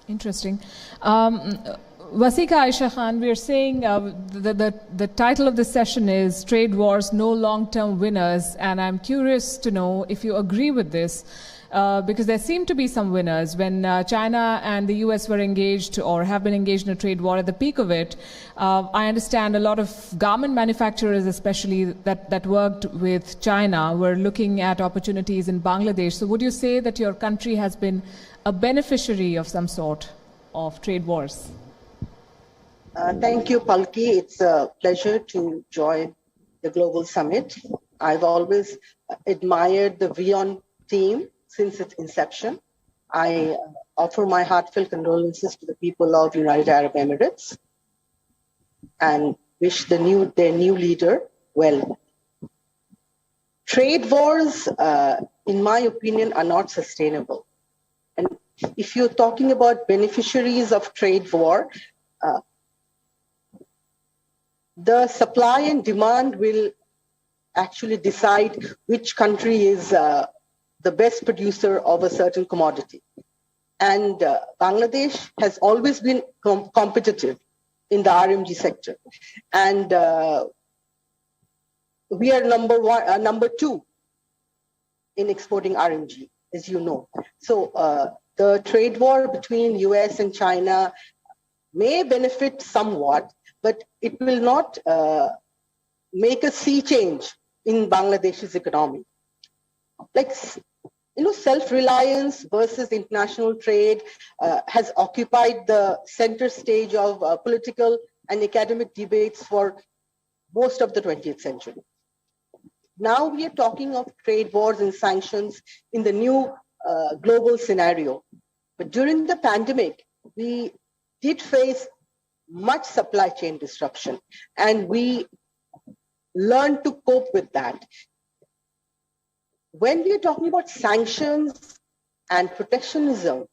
Interesting. Wasika Aisha Khan, we are saying the title of this session is Trade Wars, No Long-Term Winners, and I'm curious to know if you agree with this, because there seem to be some winners. When China and the US were engaged or have been engaged in a trade war at the peak of it, I understand a lot of garment manufacturers especially that worked with China were looking at opportunities in Bangladesh. So would you say that your country has been a beneficiary of some sort of trade wars? Thank you, Palki. It's a pleasure to join the Global Summit. I've always admired the Wion team since its inception. I offer my heartfelt condolences to the people of United Arab Emirates and wish their new leader well. Trade wars, in my opinion, are not sustainable. And if you're talking about beneficiaries of trade war, the supply and demand will actually decide which country is the best producer of a certain commodity. And Bangladesh has always been competitive in the RMG sector. And we are number two in exporting RMG, as you know. So the trade war between US and China may benefit somewhat, but it will not make a sea change in Bangladesh's economy. Like, self-reliance versus international trade has occupied the center stage of political and academic debates for most of the 20th century. Now we are talking of trade wars and sanctions in the new global scenario. But during the pandemic, we did face much supply chain disruption, and we learned to cope with that. When we are talking about sanctions and protectionism,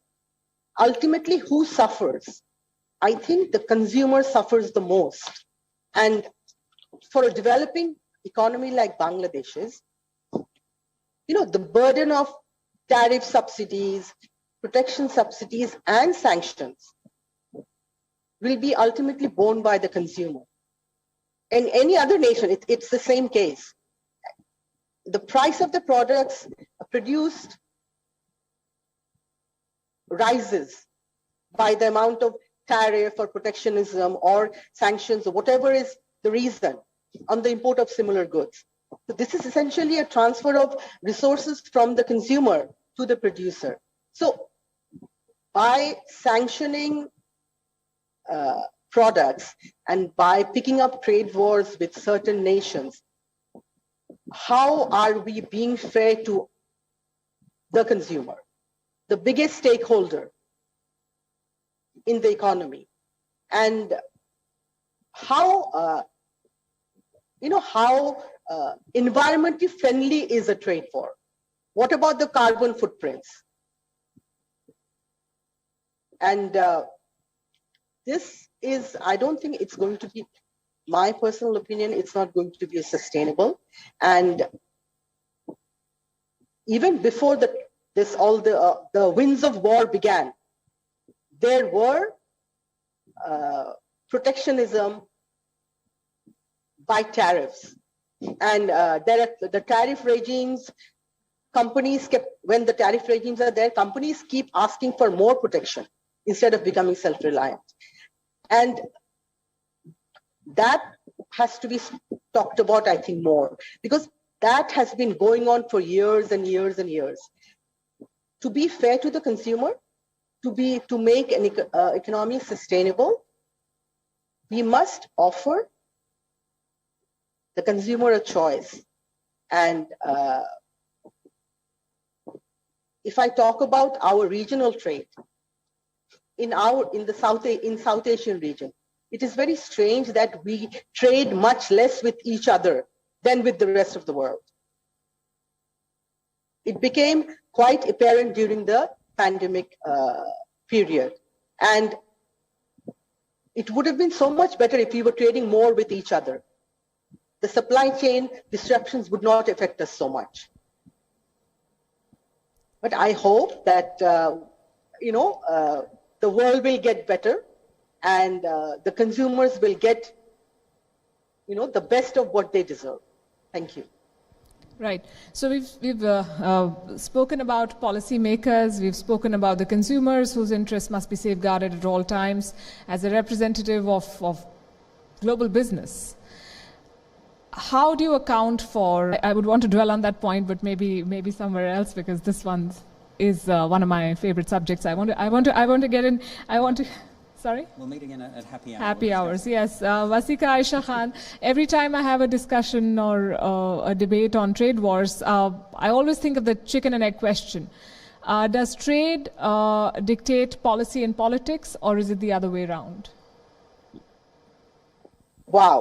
ultimately who suffers? I think the consumer suffers the most. And for a developing economy like Bangladesh's, the burden of tariff subsidies, protection subsidies, and sanctions will be ultimately borne by the consumer. In any other nation, it's the same case. The price of the products produced rises by the amount of tariff or protectionism or sanctions or whatever is the reason on the import of similar goods. So this is essentially a transfer of resources from the consumer to the producer. So by sanctioning products and by picking up trade wars with certain nations, how are we being fair to the consumer, the biggest stakeholder in the economy? And how environmentally friendly is a trade war? What about the carbon footprints? And this is, I don't think it's going to be, my personal opinion, it's not going to be sustainable. And even before the winds of war began, there were protectionism by tariffs. And the tariff regimes, when the tariff regimes are there, companies keep asking for more protection instead of becoming self-reliant. And that has to be talked about, I think, more, because that has been going on for years and years and years. To be fair to the consumer, to make an economy sustainable, we must offer the consumer a choice. And if I talk about our regional trade, in the South Asian region, it is very strange that we trade much less with each other than with the rest of the world. It became quite apparent during the pandemic period. And it would have been so much better if we were trading more with each other. The supply chain disruptions would not affect us so much. But I hope that, the the world will get better, and the consumers will get, the best of what they deserve. Thank you. Right. So we've spoken about policymakers, we've spoken about the consumers whose interests must be safeguarded at all times. As a representative of global business, how do you account for, I would want to dwell on that point, but maybe somewhere else, because this one is one of my favorite subjects. I want to get in, sorry? We'll meet again at happy hours. Happy hours, yes. Wasika Aisha Khan, every time I have a discussion or a debate on trade wars, I always think of the chicken and egg question. Does trade dictate policy and politics, or is it the other way around? Wow,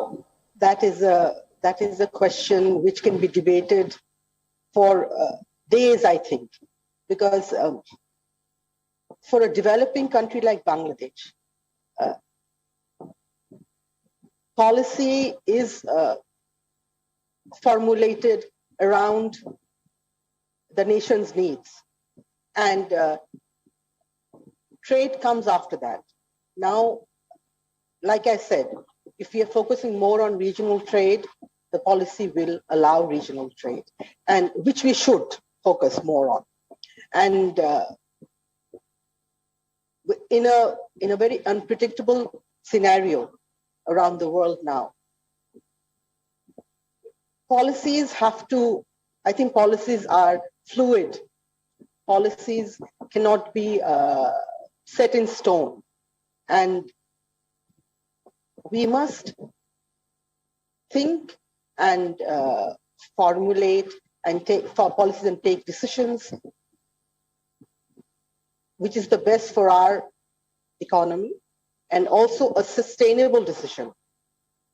that is a question which can be debated for days, I think, because for a developing country like Bangladesh, policy is formulated around the nation's needs, and trade comes after that. Now, like I said, if we are focusing more on regional trade, the policy will allow regional trade, and which we should focus more on. And in a very unpredictable scenario around the world now, policies have to, I think policies are fluid. Policies cannot be set in stone. And we must think and formulate and take policies and take decisions which is the best for our economy, and also a sustainable decision.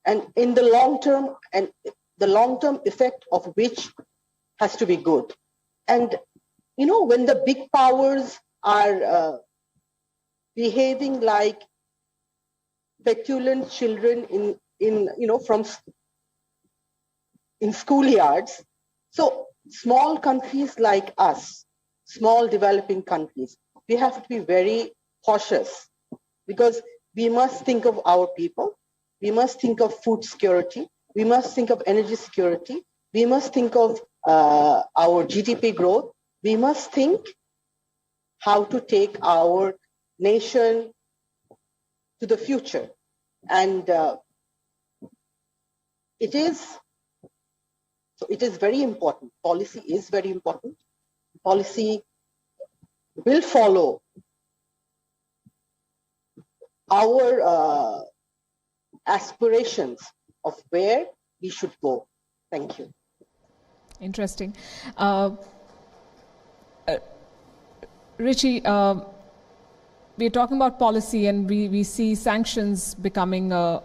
And in the long term, and the long-term effect of which has to be good. And, when the big powers are behaving like petulant children in schoolyards, so small countries like us, small developing countries, we have to be very cautious, because we must think of our people, we must think of food security, we must think of energy security, we must think of our GDP growth, we must think how to take our nation to the future. And it is very important. Policy is very important. Policy will follow our aspirations of where we should go. Thank you. Interesting. Richie, we're talking about policy, and we see sanctions becoming a